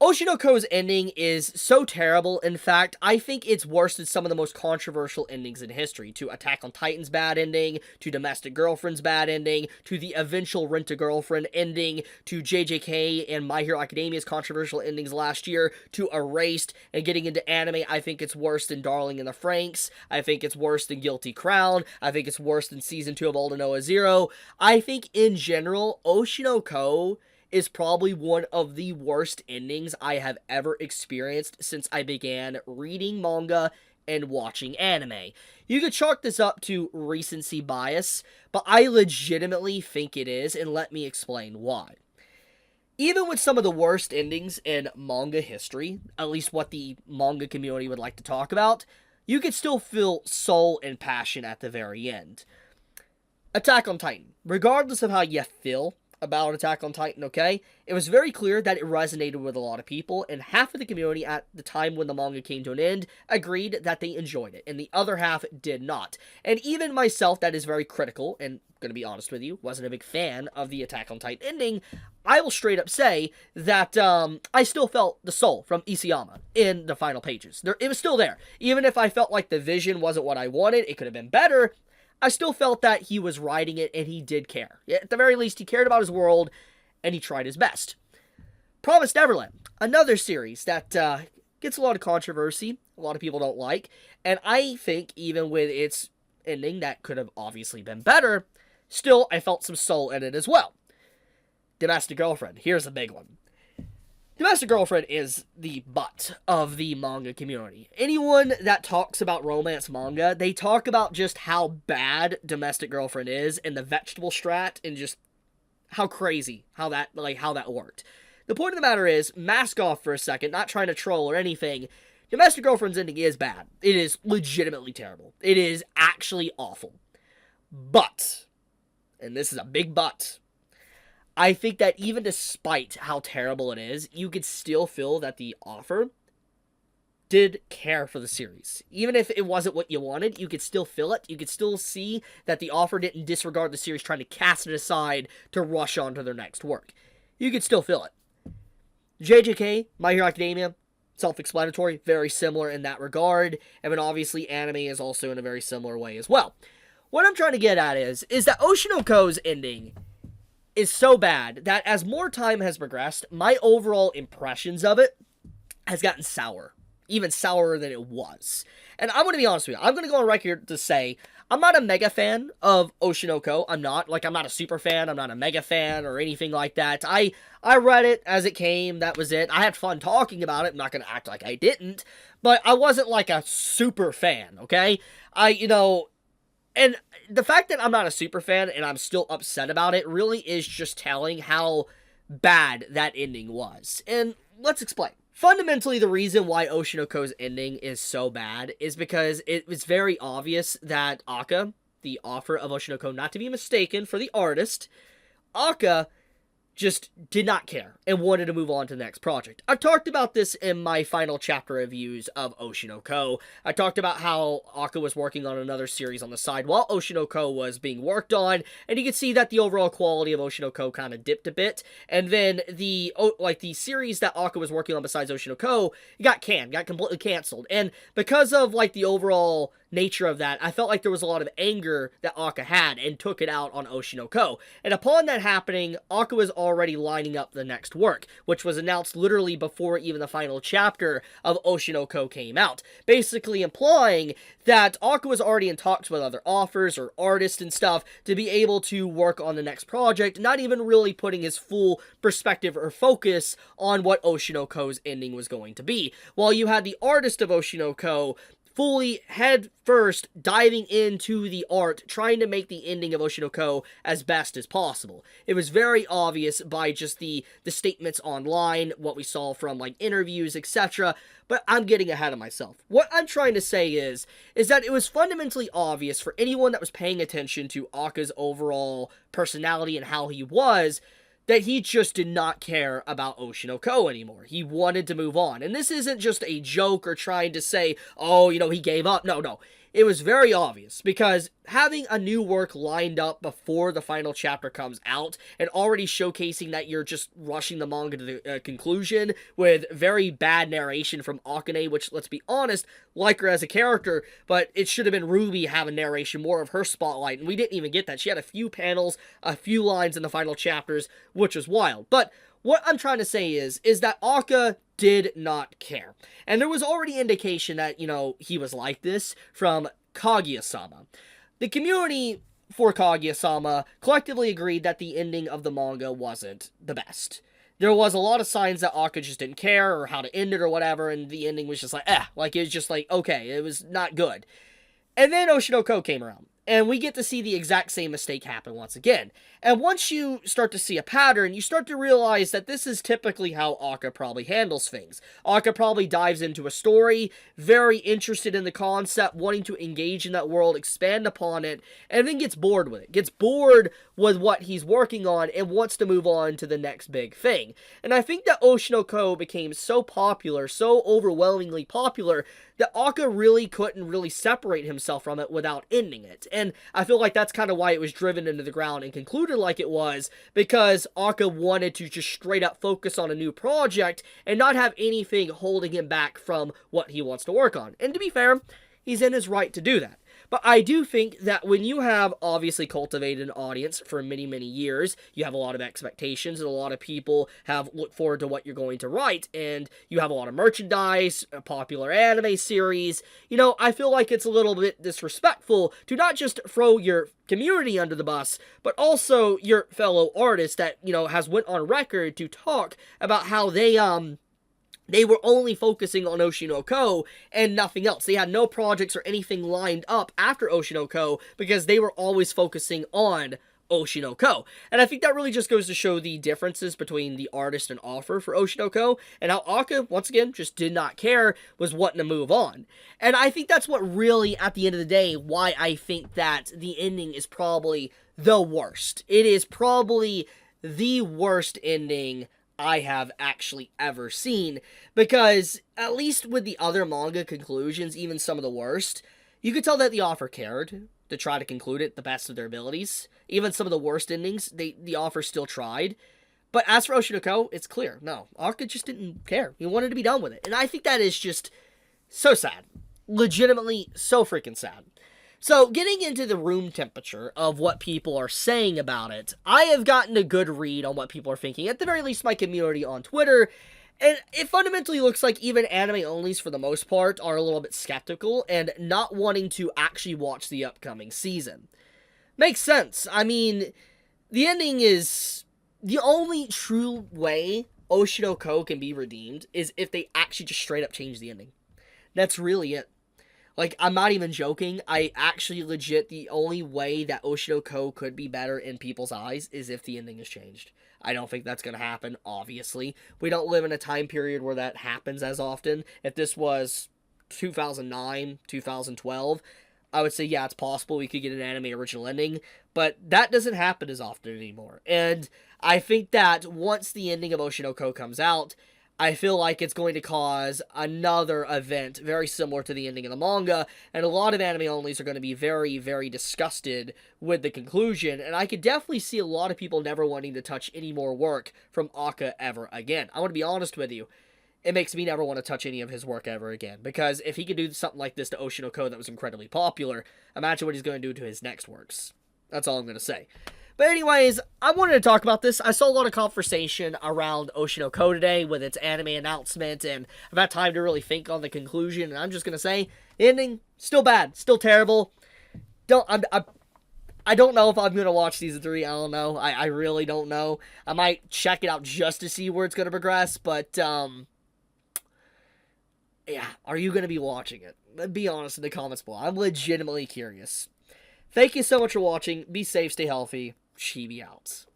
Oshinoko's ending is so terrible. In fact, I think it's worse than some of the most controversial endings in history. To Attack on Titan's bad ending, to Domestic Girlfriend's bad ending, to the eventual Rent-a-Girlfriend ending, to JJK and My Hero Academia's controversial endings last year, to Erased, and getting into anime, I think it's worse than Darling in the Franxx. I think it's worse than Guilty Crown. I think it's worse than Season 2 of Aldnoah Zero. I think, in general, Oshinoko is probably one of the worst endings I have ever experienced since I began reading manga and watching anime. You could chalk this up to recency bias, but I legitimately think it is, and let me explain why. Even with some of the worst endings in manga history, at least what the manga community would like to talk about, you could still feel soul and passion at the very end. Attack on Titan. Regardless of how you feel about Attack on Titan, okay? It was very clear that it resonated with a lot of people, and half of the community at the time when the manga came to an end agreed that they enjoyed it, and the other half did not. And even myself, that is very critical, and gonna be honest with you, wasn't a big fan of the Attack on Titan ending, I will straight up say that I still felt the soul from Isayama in the final pages. It was still there. Even if I felt like the vision wasn't what I wanted, it could have been better, I still felt that he was writing it and he did care. At the very least, he cared about his world and he tried his best. Promised Neverland, another series that gets a lot of controversy, a lot of people don't like, and I think even with its ending that could have obviously been better, still I felt some soul in it as well. Domestic Girlfriend, here's a big one. Domestic Girlfriend is the butt of the manga community. Anyone that talks about romance manga, they talk about just how bad Domestic Girlfriend is and the vegetable strat and just how crazy how that worked. The point of the matter is, mask off for a second, not trying to troll or anything, Domestic Girlfriend's ending is bad. It is legitimately terrible. It is actually awful. But, and this is a big but, I think that even despite how terrible it is, you could still feel that the author did care for the series. Even if it wasn't what you wanted, you could still feel it. You could still see that the author didn't disregard the series trying to cast it aside to rush on to their next work. You could still feel it. JJK, My Hero Academia, self-explanatory, very similar in that regard. And then obviously anime is also in a very similar way as well. What I'm trying to get at is that Oshinoko's ending is so bad that as more time has progressed, my overall impressions of it has gotten sour. Even sourer than it was. And I'm going to be honest with you. I'm going to go on record to say I'm not a mega fan of Oshinoko. I'm not a super fan. I'm not a mega fan or anything like that. I read it as it came. That was it. I had fun talking about it. I'm not going to act like I didn't. But I wasn't like a super fan, okay? And the fact that I'm not a super fan and I'm still upset about it really is just telling how bad that ending was. And let's explain. Fundamentally, the reason why Oshinoko's ending is so bad is because it was very obvious that Aka, the author of Oshinoko, not to be mistaken for the artist, Aka just did not care and wanted to move on to the next project. I've talked about this in my final chapter reviews of Oshinoko. I talked about how Aka was working on another series on the side while Oshinoko was being worked on, and you could see that the overall quality of Oshinoko kind of dipped a bit, and then the series that Aka was working on besides Oshinoko got completely canceled, and because of the overall nature of that, I felt like there was a lot of anger that Aka had and took it out on Oshinoko. And upon that happening, Aka was already lining up the next work, which was announced literally before even the final chapter of Oshinoko came out, basically implying that Aka was already in talks with other authors or artists and stuff to be able to work on the next project, not even really putting his full perspective or focus on what Oshinoko's ending was going to be. While you had the artist of Oshinoko fully head first diving into the art, trying to make the ending of Oshinoko as best as possible. It was very obvious by just the statements online, what we saw from interviews, etc. But I'm getting ahead of myself. What I'm trying to say is that it was fundamentally obvious for anyone that was paying attention to Aka's overall personality and how he was, that he just did not care about Oshinoko anymore. He wanted to move on. And this isn't just a joke or trying to say, oh, he gave up. No. it was very obvious, because having a new work lined up before the final chapter comes out and already showcasing that you're just rushing the manga to the conclusion with very bad narration from Akane, which, let's be honest, like her as a character, but it should have been Ruby having narration, more of her spotlight, and we didn't even get that. She had a few panels, a few lines in the final chapters, which was wild. But what I'm trying to say is that Akka did not care. And there was already indication that, he was like this from Kaguya-sama. The community for Kaguya-sama collectively agreed that the ending of the manga wasn't the best. There was a lot of signs that Akka just didn't care or how to end it or whatever, and the ending was just like, it was just like, okay, it was not good. And then Oshinoko came around, and we get to see the exact same mistake happen once again. And once you start to see a pattern, you start to realize that this is typically how Akka probably handles things. Akka probably dives into a story, very interested in the concept, wanting to engage in that world, expand upon it, and then gets bored with it. Gets bored with what he's working on and wants to move on to the next big thing. And I think that Oshinoko became so popular, so overwhelmingly popular, that Akka really couldn't really separate himself from it without ending it. And I feel like that's kind of why it was driven into the ground and concluded like it was, because Akka wanted to just straight up focus on a new project and not have anything holding him back from what he wants to work on. And to be fair, he's in his right to do that. But I do think that when you have obviously cultivated an audience for many, many years, you have a lot of expectations, and a lot of people have looked forward to what you're going to write, and you have a lot of merchandise, a popular anime series, I feel like it's a little bit disrespectful to not just throw your community under the bus, but also your fellow artist that, has went on record to talk about how they were only focusing on Oshinoko and nothing else. They had no projects or anything lined up after Oshinoko because they were always focusing on Oshinoko. And I think that really just goes to show the differences between the artist and author for Oshinoko, and how Akka, once again, just did not care, was wanting to move on. And I think that's what really, at the end of the day, why I think that the ending is probably the worst. It is probably the worst ending I have actually ever seen, because at least with the other manga conclusions, even some of the worst, you could tell that the author cared to try to conclude it the best of their abilities. Even some of the worst endings, the author still tried. But as for Oshinoko, it's clear, no, Akka just didn't care. He wanted to be done with it. And I think that is just so sad. Legitimately so freaking sad. So, getting into the room temperature of what people are saying about it, I have gotten a good read on what people are thinking, at the very least my community on Twitter, and it fundamentally looks like even anime-onlys, for the most part, are a little bit skeptical and not wanting to actually watch the upcoming season. Makes sense. I mean, the ending is the only true way Oshinoko can be redeemed is if they actually just straight up change the ending. That's really it. Like, I'm not even joking. I actually legit, the only way that Oshinoko could be better in people's eyes is if the ending is changed. I don't think that's going to happen, obviously. We don't live in a time period where that happens as often. If this was 2009, 2012, I would say, yeah, it's possible we could get an anime original ending, but that doesn't happen as often anymore. And I think that once the ending of Oshinoko comes out, I feel like it's going to cause another event very similar to the ending of the manga, and a lot of anime-onlys are going to be very, very disgusted with the conclusion, and I could definitely see a lot of people never wanting to touch any more work from Akka ever again. I want to be honest with you. It makes me never want to touch any of his work ever again, because if he could do something like this to Oshinoko that was incredibly popular, imagine what he's going to do to his next works. That's all I'm going to say. But anyways, I wanted to talk about this. I saw a lot of conversation around Oshinoko today with its anime announcement, and I've had time to really think on the conclusion, and I'm just going to say, the ending, still bad, still terrible. I don't know if I'm going to watch Season 3, I don't know. I really don't know. I might check it out just to see where it's going to progress, but, yeah, are you going to be watching it? Be honest in the comments below. I'm legitimately curious. Thank you so much for watching. Be safe, stay healthy. Chibi out.